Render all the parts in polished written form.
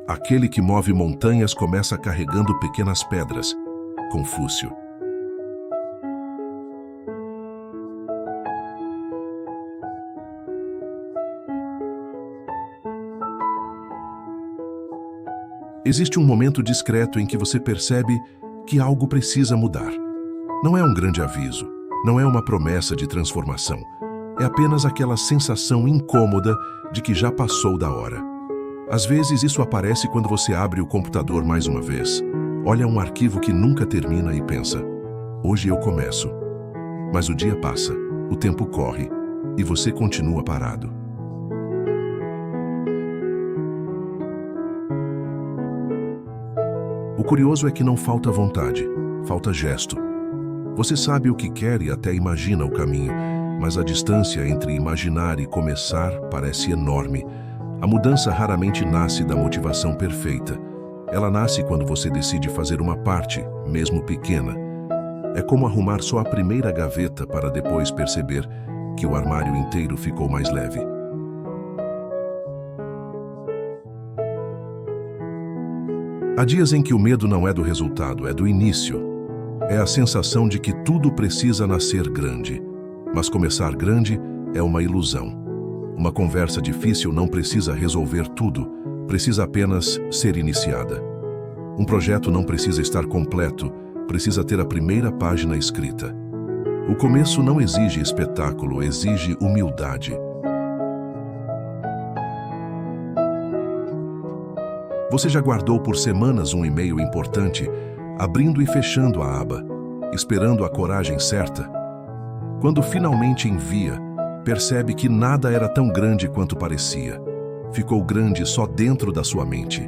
Aquele que move montanhas começa carregando pequenas pedras. Confúcio. Existe um momento discreto em que você percebe que algo precisa mudar. Não é um grande aviso, não é uma promessa de transformação. É apenas aquela sensação incômoda de que já passou da hora. Às vezes isso aparece quando você abre o computador mais uma vez, olha um arquivo que nunca termina e pensa: hoje eu começo. Mas o dia passa, o tempo corre e você continua parado. O curioso é que não falta vontade, falta gesto. Você sabe o que quer e até imagina o caminho, mas a distância entre imaginar e começar parece enorme. A mudança raramente nasce da motivação perfeita. Ela nasce quando você decide fazer uma parte, mesmo pequena. É como arrumar só a primeira gaveta para depois perceber que o armário inteiro ficou mais leve. Há dias em que o medo não é do resultado, é do início. É a sensação de que tudo precisa nascer grande. Mas começar grande é uma ilusão. Uma conversa difícil não precisa resolver tudo, precisa apenas ser iniciada. Um projeto não precisa estar completo, precisa ter a primeira página escrita. O começo não exige espetáculo, exige humildade. Você já guardou por semanas um e-mail importante, abrindo e fechando a aba, esperando a coragem certa? Quando finalmente envia, percebe que nada era tão grande quanto parecia. Ficou grande só dentro da sua mente.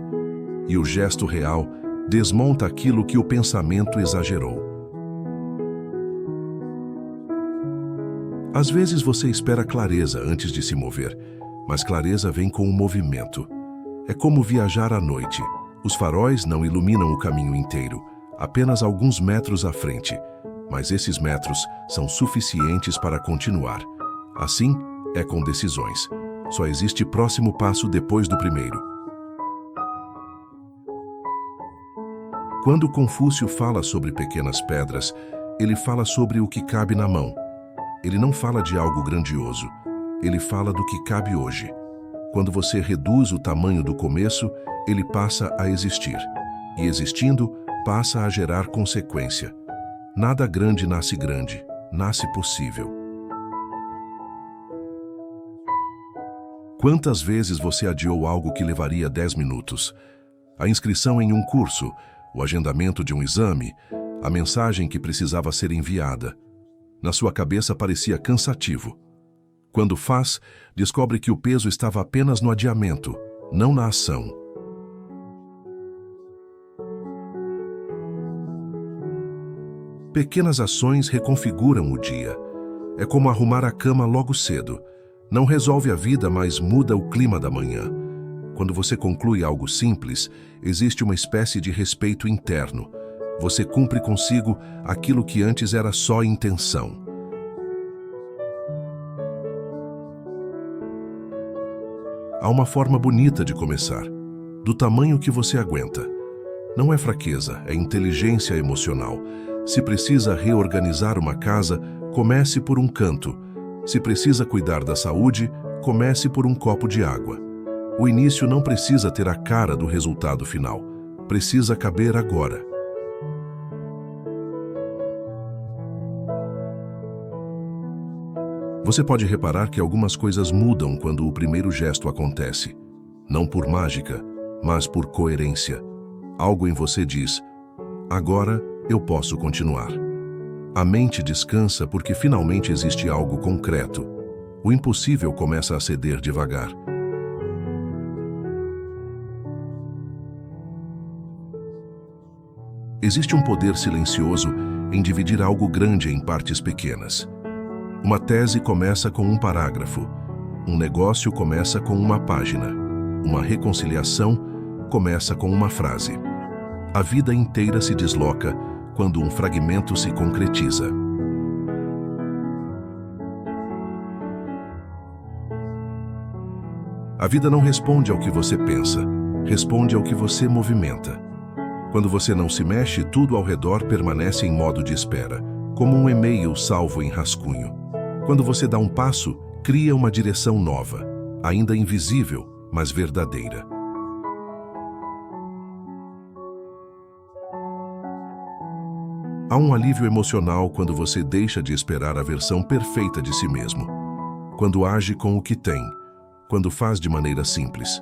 E o gesto real desmonta aquilo que o pensamento exagerou. Às vezes você espera clareza antes de se mover, mas clareza vem com o movimento. É como viajar à noite. Os faróis não iluminam o caminho inteiro, apenas alguns metros à frente, mas esses metros são suficientes para continuar. Assim, é com decisões. Só existe próximo passo depois do primeiro. Quando Confúcio fala sobre pequenas pedras, ele fala sobre o que cabe na mão. Ele não fala de algo grandioso. Ele fala do que cabe hoje. Quando você reduz o tamanho do começo, ele passa a existir. E existindo, passa a gerar consequência. Nada grande, nasce possível. Quantas vezes você adiou algo que levaria 10 minutos? A inscrição em um curso, o agendamento de um exame, a mensagem que precisava ser enviada. Na sua cabeça parecia cansativo. Quando faz, descobre que o peso estava apenas no adiamento, não na ação. Pequenas ações reconfiguram o dia. É como arrumar a cama logo cedo. Não resolve a vida, mas muda o clima da manhã. Quando você conclui algo simples, existe uma espécie de respeito interno. Você cumpre consigo aquilo que antes era só intenção. Há uma forma bonita de começar, do tamanho que você aguenta. Não é fraqueza, é inteligência emocional. Se precisa reorganizar uma casa, comece por um canto. Se precisa cuidar da saúde, comece por um copo de água. O início não precisa ter a cara do resultado final. Precisa caber agora. Você pode reparar que algumas coisas mudam quando o primeiro gesto acontece. Não por mágica, mas por coerência. Algo em você diz: agora eu posso continuar. A mente descansa porque finalmente existe algo concreto. O impossível começa a ceder devagar. Existe um poder silencioso em dividir algo grande em partes pequenas. Uma tese começa com um parágrafo. Um negócio começa com uma página. Uma reconciliação começa com uma frase. A vida inteira se desloca quando um fragmento se concretiza. A vida não responde ao que você pensa, responde ao que você movimenta. Quando você não se mexe, tudo ao redor permanece em modo de espera, como um e-mail salvo em rascunho. Quando você dá um passo, cria uma direção nova, ainda invisível, mas verdadeira. Há um alívio emocional quando você deixa de esperar a versão perfeita de si mesmo. Quando age com o que tem, quando faz de maneira simples.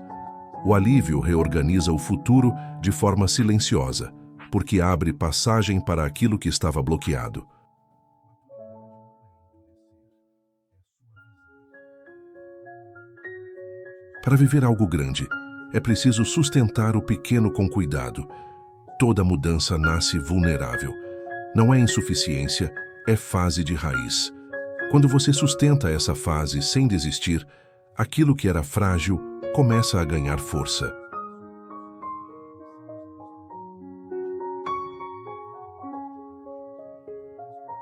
O alívio reorganiza o futuro de forma silenciosa, porque abre passagem para aquilo que estava bloqueado. Para viver algo grande, é preciso sustentar o pequeno com cuidado. Toda mudança nasce vulnerável. Não é insuficiência, é fase de raiz. Quando você sustenta essa fase sem desistir, aquilo que era frágil começa a ganhar força.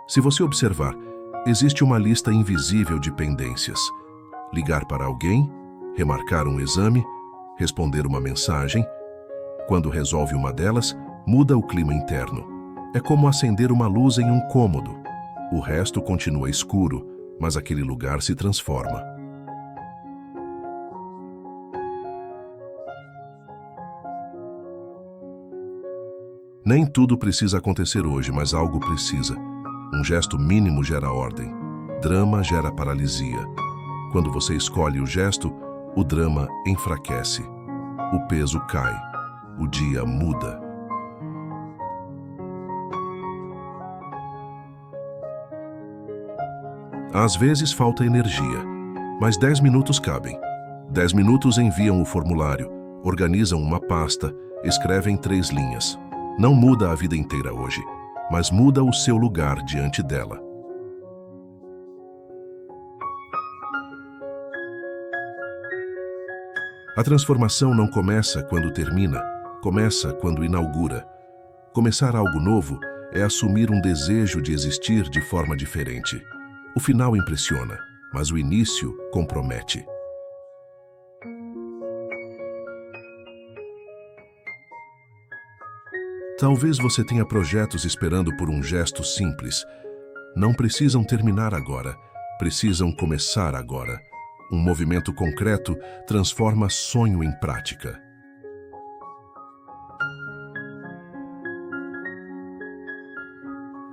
Se você observar, existe uma lista invisível de pendências. Ligar para alguém, remarcar um exame, responder uma mensagem. Quando resolve uma delas, muda o clima interno. É como acender uma luz em um cômodo. O resto continua escuro, mas aquele lugar se transforma. Nem tudo precisa acontecer hoje, mas algo precisa. Um gesto mínimo gera ordem. Drama gera paralisia. Quando você escolhe o gesto, o drama enfraquece. O peso cai. O dia muda. Às vezes falta energia, mas 10 minutos cabem. 10 minutos enviam o formulário, organizam uma pasta, escrevem 3 linhas. Não muda a vida inteira hoje, mas muda o seu lugar diante dela. A transformação não começa quando termina, começa quando inaugura. Começar algo novo é assumir um desejo de existir de forma diferente. O final impressiona, mas o início compromete. Talvez você tenha projetos esperando por um gesto simples. Não precisam terminar agora, precisam começar agora. Um movimento concreto transforma sonho em prática.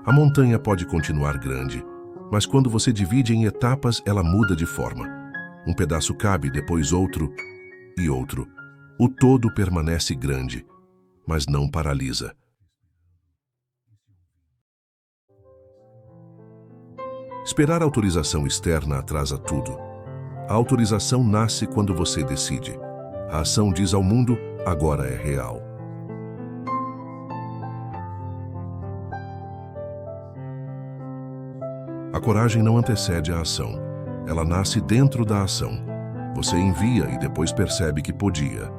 A montanha pode continuar grande, mas quando você divide em etapas, ela muda de forma. Um pedaço cabe, depois outro e outro. O todo permanece grande, mas não paralisa. Esperar autorização externa atrasa tudo. A autorização nasce quando você decide. A ação diz ao mundo, agora é real. A coragem não antecede a ação. Ela nasce dentro da ação. Você envia e depois percebe que podia.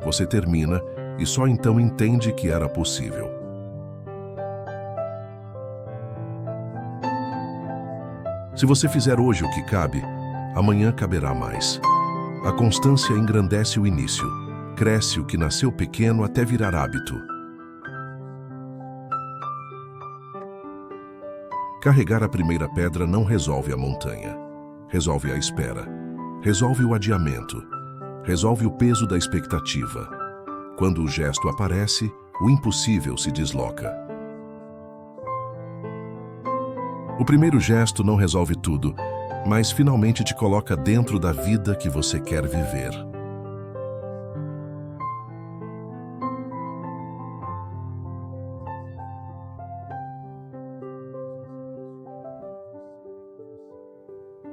Você termina e só então entende que era possível. Se você fizer hoje o que cabe, amanhã caberá mais. A constância engrandece o início. Cresce o que nasceu pequeno até virar hábito. Carregar a primeira pedra não resolve a montanha. Resolve a espera. Resolve o adiamento. Resolve o peso da expectativa. Quando o gesto aparece, o impossível se desloca. O primeiro gesto não resolve tudo, mas finalmente te coloca dentro da vida que você quer viver.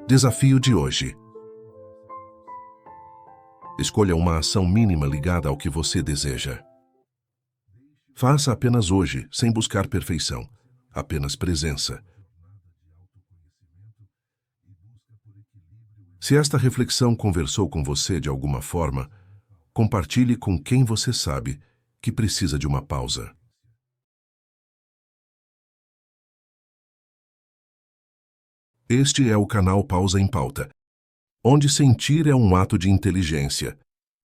Desafio de hoje. Escolha uma ação mínima ligada ao que você deseja. Faça apenas hoje, sem buscar perfeição, apenas presença. Se esta reflexão conversou com você de alguma forma, compartilhe com quem você sabe que precisa de uma pausa. Este é o canal Pausa em Pauta, onde sentir é um ato de inteligência.